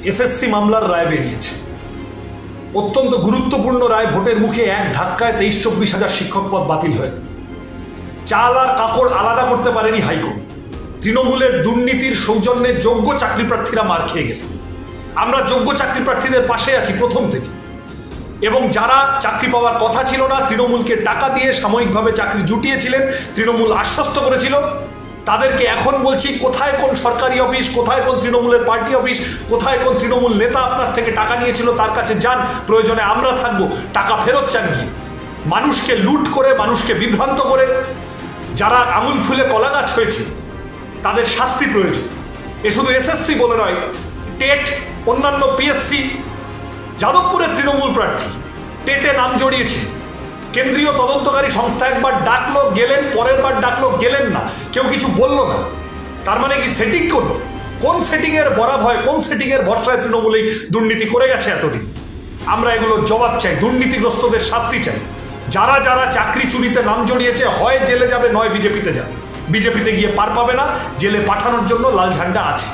SSC মামলার রায় বেরিয়েছে, অত্যন্ত গুরুত্বপূর্ণ রায়। ভোটের মুখে এক ধাক্কায় 23-24 হাজার শিক্ষক পদ বাতিল হয়ে গেল। চাল আর কাপড় আলাদা করতে পারেনি হাইকোর্ট। তৃণমূলের দুর্নীতির সৌজন্যে যোগ্য চাকরি প্রার্থীরা মার খেয়ে গেলেন। আমরা যোগ্য চাকরি প্রার্থীদের পাশে আছি প্রথম থেকে, এবং যারা চাকরি পাওয়ার কথা ছিল না, তৃণমূলকে টাকা দিয়ে সাময়িকভাবে চাকরি জুটিয়েছিলেন, তৃণমূল আশ্বস্ত করেছিল, তাদেরকে এখন বলছি, কোথায় কোন সরকারি অফিস, কোথায় কোন তৃণমূলের পার্টি অফিস, কোথায় কোন তৃণমূল নেতা আপনার থেকে টাকা নিয়েছিল, তার কাছে যান, প্রয়োজনে আমরা থাকবো, টাকা ফেরত চান কি? মানুষকে লুট করে, মানুষকে বিভ্রান্ত করে যারা আঙুল ফুলে কলা গাছ হয়েছে তাদের শাস্তি প্রয়োজন। এ শুধু এসএসসি বলে নয়, টেট, অন্যান্য পিএসসি। যাদবপুরের তৃণমূল প্রার্থী টেটে নাম জড়িয়েছে, কেন্দ্রীয় তদন্তকারী সংস্থা একবার ডাকলো, গেলেন, পরের বার ডাকলো, গেলেন না, কেউ কিছু বললো না। তার মানে কি সেটিং করলো? কোন সেটিং এর বরাব হয়, কোন সেটিং এর ভরসায় তৃণমূল এই দুর্নীতি করে গেছে এতদিন? আমরা এগুলোর জবাব চাই, দুর্নীতিগ্রস্তদের শাস্তি চাই। যারা যারা চাকরি চুরিতে নাম জড়িয়েছে হয় জেলে যাবে, নয় বিজেপিতে যাবে। বিজেপিতে গিয়ে পার পাবে না, জেলে পাঠানোর জন্য লাল ঝান্ডা আছে।